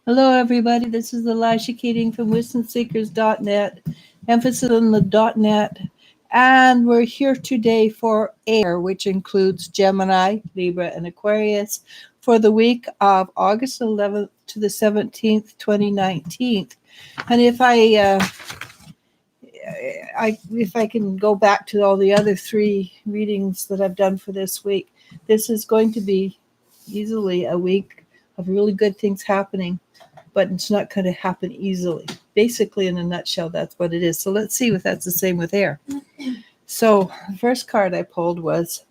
Hello, everybody. This is Eliz-sha from wisdomseekers.net. Emphasis on the .net. And we're here today for air, which includes Gemini, Libra, and Aquarius for the week of August 11th to the 17th, 2019. And if I can go back to all the other three readings that I've done for this week, this is going to be easily a week of really good things happening, but it's not going to happen easily. Basically, in a nutshell, that's what it is. So let's see if that's the same with air. So the first card I pulled was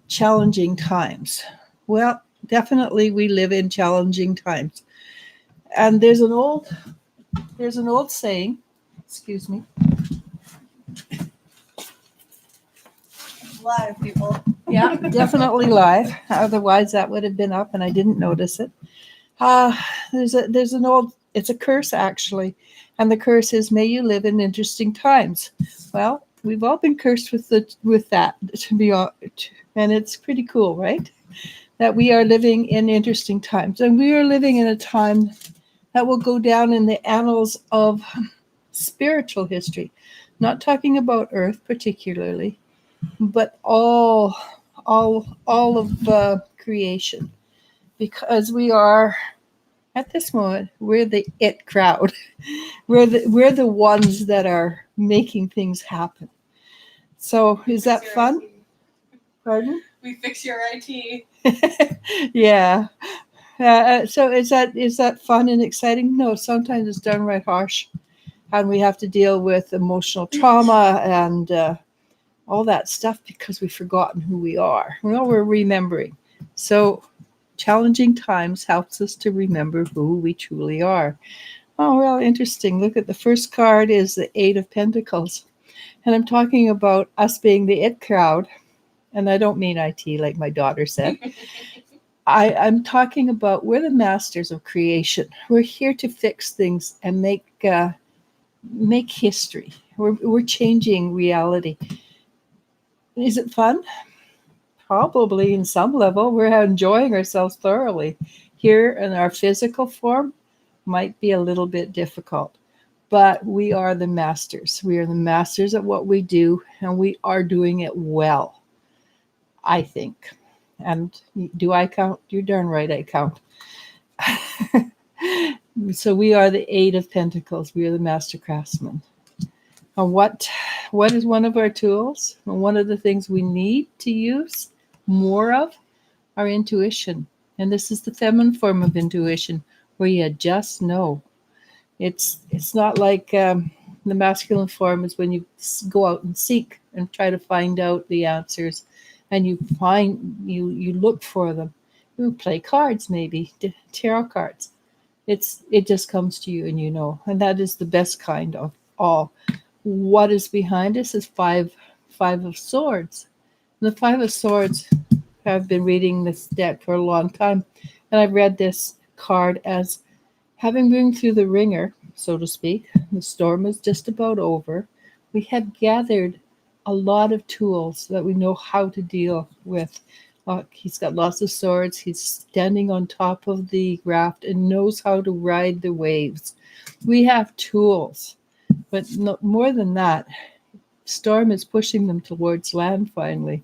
challenging times. Well, definitely we live in challenging times. And there's an old saying, excuse me. Live, people. Yeah, definitely live. Otherwise, that would have been up and I didn't notice it. It's a curse actually. And the curse is, may you live in interesting times. Well, we've all been cursed with that, to be honest. And it's pretty cool, right? That we are living in interesting times. And we are living in a time that will go down in the annals of spiritual history. Not talking about Earth particularly, but all of creation. Because we are, at this moment, we're the it crowd. We're the ones that are making things happen. So is that fun? IT. Pardon? We fix your IT. Yeah. So is that fun and exciting? No, sometimes it's downright harsh, and we have to deal with emotional trauma and all that stuff because we've forgotten who we are. Well, we're remembering. So challenging times helps us to remember who we truly are. Oh, well, interesting. Look at the first card is the Eight of Pentacles. And I'm talking about us being the it crowd. And I don't mean IT like my daughter said. I'm talking about we're the masters of creation. We're here to fix things and make history. We're changing reality. Is it fun? Probably in some level. We're enjoying ourselves thoroughly. Here in our physical form might be a little bit difficult, but we are the masters. We are the masters at what we do, and we are doing it well, I think. And do I count? You're darn right I count. So we are the Eight of Pentacles. We are the master craftsmen. And what is one of our tools? And one of the things we need to use more of? Our intuition. And this is the feminine form of intuition, where you just know. It's not like the masculine form is when you go out and seek and try to find out the answers, and you look for them. You play cards, maybe tarot cards. It just comes to you, and you know. And that is the best kind of all. What is behind us is five of swords. And the Five of Swords, I've been reading this deck for a long time, and I've read this card as having been through the ringer, so to speak. The storm is just about over. We have gathered a lot of tools that we know how to deal with. He's got lots of swords. He's standing on top of the raft and knows how to ride the waves. We have tools, but no, more than that, storm is pushing them towards land finally.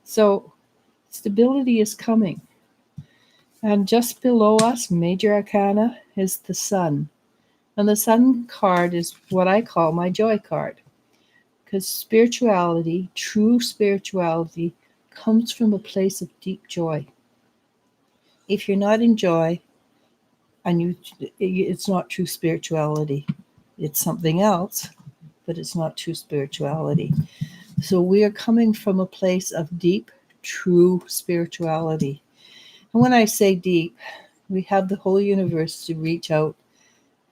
So stability is coming. And just below us, Major Arcana, is the Sun. And the Sun card is what I call my joy card. Because spirituality, true spirituality, comes from a place of deep joy. If you're not in joy, it's not true spirituality. It's something else, but it's not true spirituality. So we are coming from a place of deep, true spirituality. And when I say deep, we have the whole universe to reach out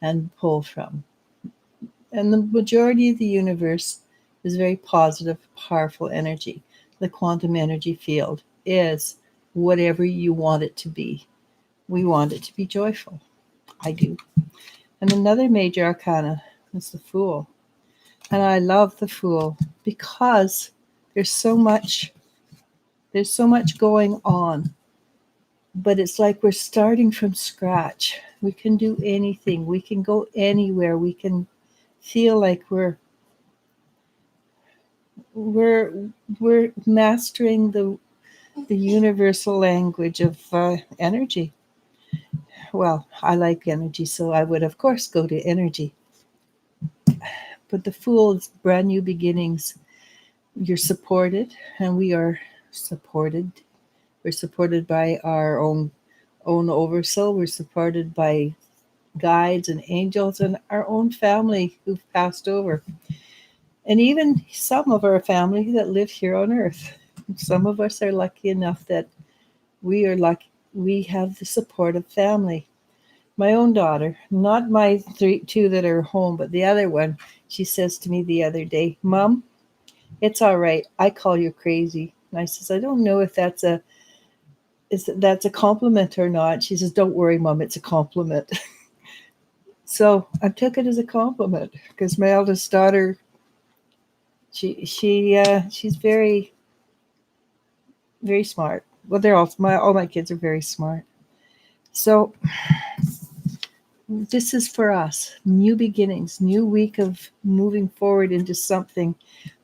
and pull from. And the majority of the universe is very positive, powerful energy. The quantum energy field is whatever you want it to be. We want it to be joyful. I do. And another major arcana is the Fool. And I love the Fool because there's so much going on. But it's like we're starting from scratch. We can do anything. We can go anywhere. We can feel like we're we're mastering the universal language of energy. Well, I like energy, so I would of course go to energy. But the Fool is brand new beginnings. You're supported, and we are supported. We're supported by our own oversoul. We're supported by guides and angels and our own family who've passed over, and even some of our family that live here on earth. Some of us are lucky enough that we are lucky we have the support of family. My own daughter, not my two that are home, but the other one, she says to me the other day, Mom, it's all right. I call you crazy. And I says, I don't know if that's a compliment or not. She says, don't worry, Mom, it's a compliment. So I took it as a compliment because my eldest daughter, she's very, very smart. Well, they're all my kids are very smart. So this is for us, new beginnings, new week of moving forward into something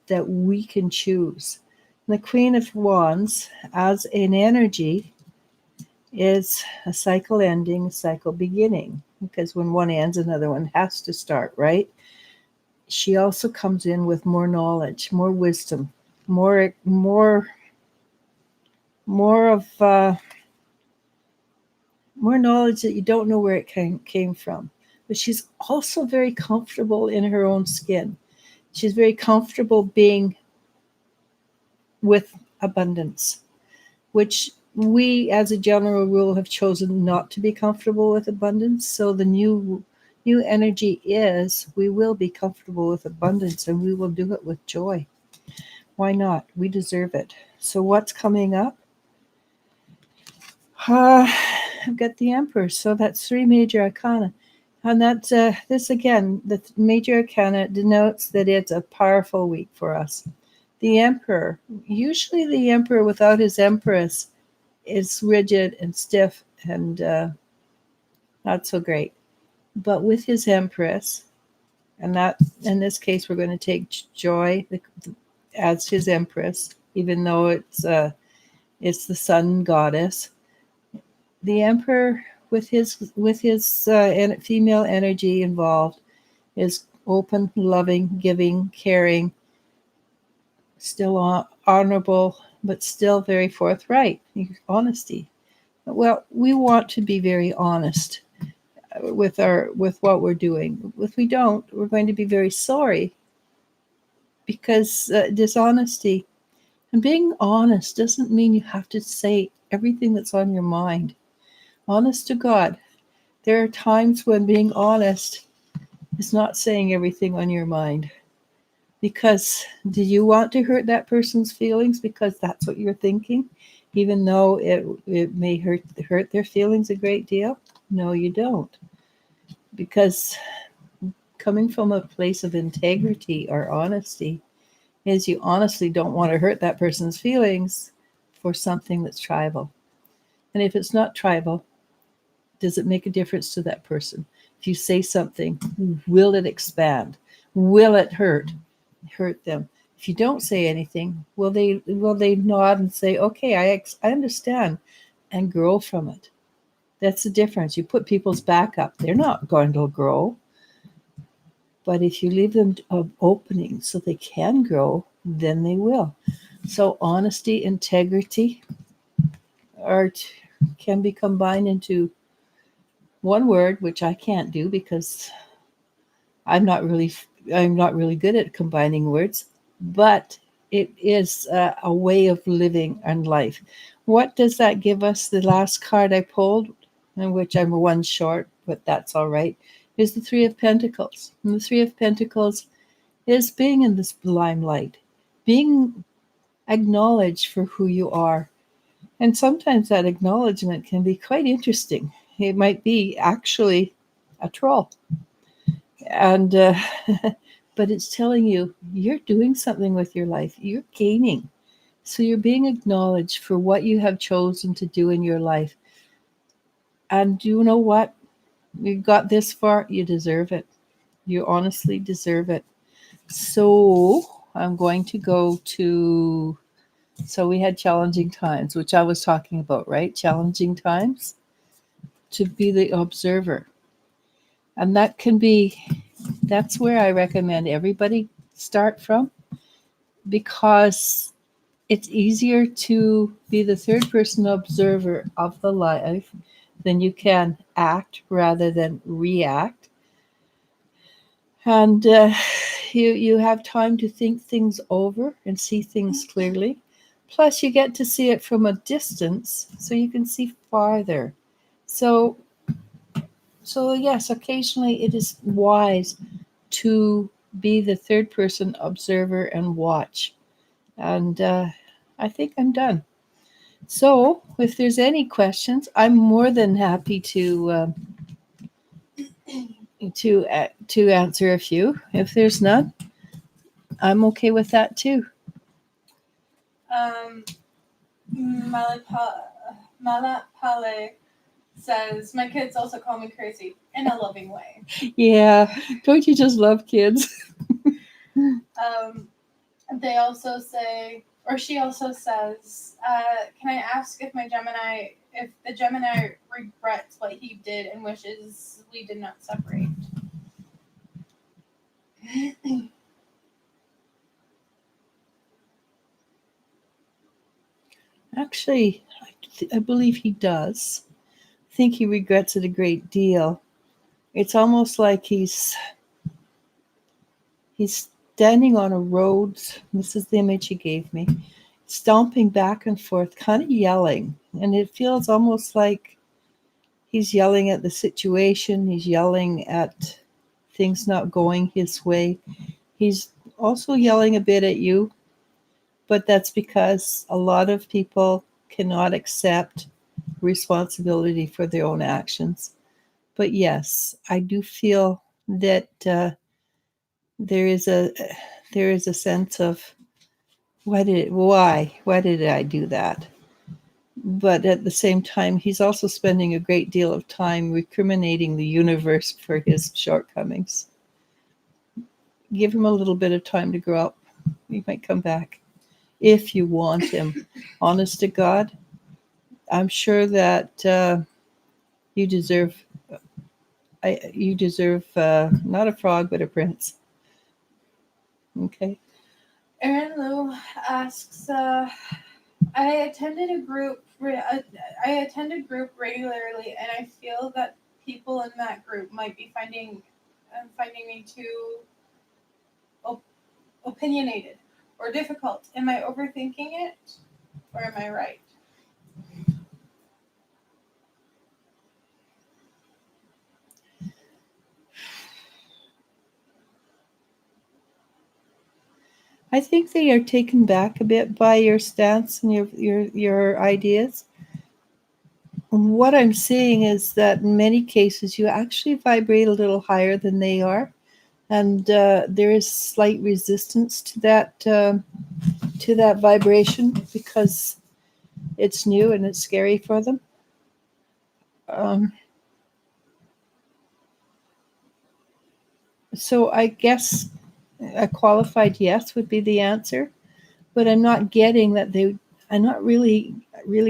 that we can choose. The Queen of Wands, as an energy, is a cycle ending, a cycle beginning, because when one ends, another one has to start, right? She also comes in with more knowledge, more wisdom, more of more knowledge that you don't know where it came from. But she's also very comfortable in her own skin. She's very comfortable being with abundance, which we, as a general rule, have chosen not to be comfortable with abundance. So the new energy is we will be comfortable with abundance, and we will do it with joy. Why not? We deserve it. So what's coming up? I've got the Emperor. So that's 3 major arcana. And that's this again, the major arcana denotes that it's a powerful week for us. The Emperor, usually the Emperor without his Empress is rigid and stiff and not so great. But with his Empress, and that in this case we're going to take Joy as his Empress, even though it's the Sun goddess. The Emperor with his female energy involved is open, loving, giving, caring, still honorable, but still very forthright. Honesty. Well, we want to be very honest with what we're doing. If we don't, we're going to be very sorry, because dishonesty, and being honest doesn't mean you have to say everything that's on your mind. Honest to God, there are times when being honest is not saying everything on your mind. Because do you want to hurt that person's feelings because that's what you're thinking, even though it may hurt their feelings a great deal? No, you don't. Because coming from a place of integrity or honesty is you honestly don't want to hurt that person's feelings for something that's tribal. And if it's not tribal, does it make a difference to that person? If you say something, will it expand? Will it hurt them? If you don't say anything, will they nod and say, okay, I understand, and grow from it? That's the difference. You put people's back up, they're not going to grow. But if you leave them opening so they can grow, then they will. So honesty, integrity can be combined into one word, which I can't do because I'm not really good at combining words, but it is a way of living and life. What does that give us? The last card I pulled, in which I'm one short, but that's all right, is the Three of Pentacles. And the Three of Pentacles is being in this limelight, being acknowledged for who you are. And sometimes that acknowledgement can be quite interesting. It might be actually a troll. And but it's telling you you're doing something with your life. You're gaining. So you're being acknowledged for what you have chosen to do in your life. And you know what? You got this far, you deserve it. You honestly deserve it. So I'm going to go to. So we had challenging times, which I was talking about, right? Challenging times to be the observer. And that's where I recommend everybody start from, because it's easier to be the third person observer of the life than you can act rather than react. And you have time to think things over and see things clearly. Plus, you get to see it from a distance, so you can see farther. So, so yes, occasionally it is wise to be the third person observer and watch. And I think I'm done. So, if there's any questions, I'm more than happy to answer a few. If there's none, I'm okay with that too. Malapale says, my kids also call me crazy in a loving way. Yeah, don't you just love kids? They also say, or she also says, can I ask if the Gemini regrets what he did and wishes we did not separate? Actually, I believe he does. I think he regrets it a great deal. It's almost like he's standing on a road. This is the image he gave me. Stomping back and forth, kind of yelling. And it feels almost like he's yelling at the situation. He's yelling at things not going his way. He's also yelling a bit at you, but that's because a lot of people cannot accept responsibility for their own actions. But yes, I do feel that there is a sense of why did I do that? But at the same time, he's also spending a great deal of time recriminating the universe for his shortcomings. Give him a little bit of time to grow up. He might come back if you want him. Honest to God, I'm sure that you deserve. You deserve not a frog, but a prince. Okay. Erin Lou asks, I attend a group regularly, and I feel that people in that group might be finding me too opinionated or difficult. Am I overthinking it, or am I right? I think they are taken back a bit by your stance and your ideas. What I'm seeing is that in many cases you actually vibrate a little higher than they are, and there is slight resistance to that vibration because it's new and it's scary for them. So I guess a qualified yes would be the answer, but I'm not getting that I'm not really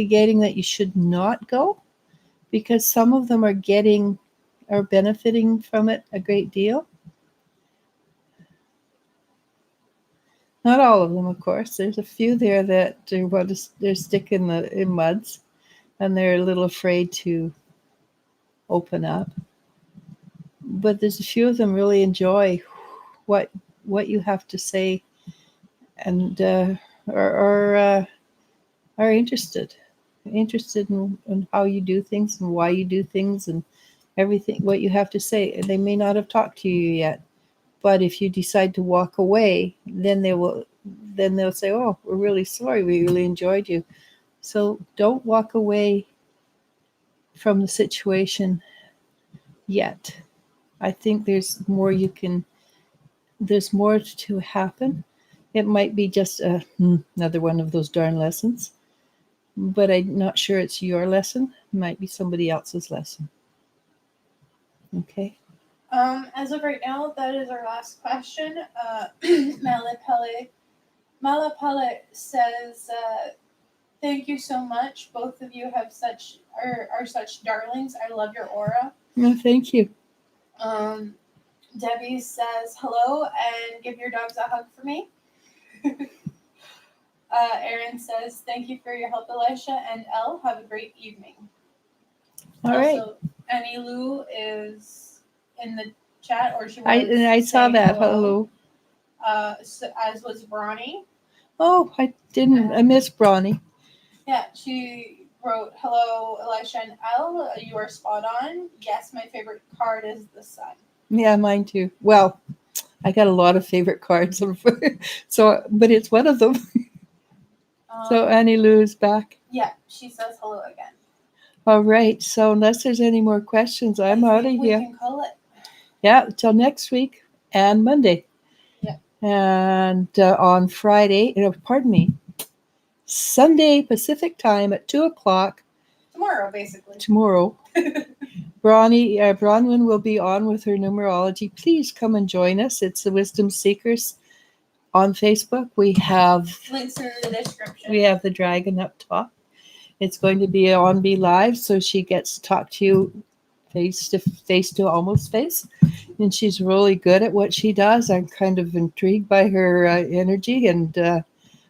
getting that you should not go, because some of them are benefiting from it a great deal. Not all of them, of course. There's a few there that they're stuck in muds, and they're a little afraid to open up. But there's a few of them really enjoy what you have to say, and are interested in how you do things and why you do things and everything what you have to say. They may not have talked to you yet, but if you decide to walk away, then they'll say, oh, we're really sorry, we really enjoyed you. So don't walk away from the situation yet. I think there's more to happen. It might be just another one of those darn lessons, but I'm not sure it's your lesson. It might be somebody else's lesson. Okay. As of right now, that is our last question. Malapale says, "Thank you so much. Both of you are such darlings. I love your aura." No, thank you. Debbie says, "Hello and give your dogs a hug for me." Erin says, "Thank you for your help, Elisha and Elle. Have a great evening." All right. Also, Annie Lou is in the chat, or she was I saw saying that. hello. Hello. As was Bronny. Oh, I didn't. I missed Bronny. Yeah, she wrote, "Hello, Elisha and Elle. You are spot on. Yes, my favorite card is the sun." Yeah, mine too. Well, I got a lot of favorite cards, so but it's one of them. So Annie Lou is back. Yeah, she says hello again. All right. So unless there's any more questions, I'm out of here. We can call it. Yeah, till next week and Monday. Yeah. And on Friday, pardon me, Sunday Pacific time at 2:00. Tomorrow, basically. Tomorrow. Bronwyn will be on with her numerology. Please come and join us. It's the Wisdom Seekers on Facebook. We have links in the description. We have the dragon up top. It's going to be on Be Live, so she gets to talk to you face to almost face. And she's really good at what she does. I'm kind of intrigued by her energy and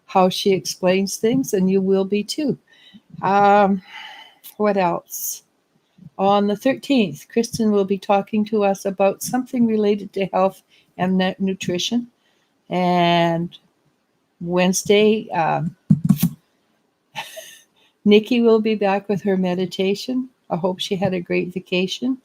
how she explains things, and you will be too. What else? On the 13th, Kristen will be talking to us about something related to health and nutrition. And Wednesday, Nikki will be back with her meditation. I hope she had a great vacation.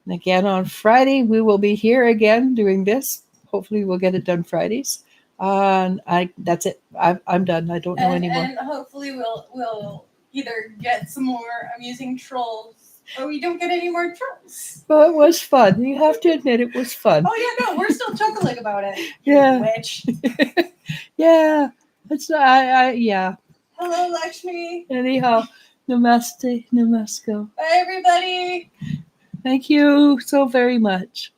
And again, on Friday, we will be here again doing this. Hopefully, we'll get it done Fridays. And that's it. I'm done. I don't know anymore. And hopefully, we'll either get some more amusing trolls, or we don't get any more trolls. Well, it was fun. You have to admit it was fun. Oh yeah, no, we're still chuckling about it. Yeah. Witch. Yeah. That's yeah. Hello, Lakshmi. Anyhow, namaste, namasko. Bye, everybody. Thank you so very much.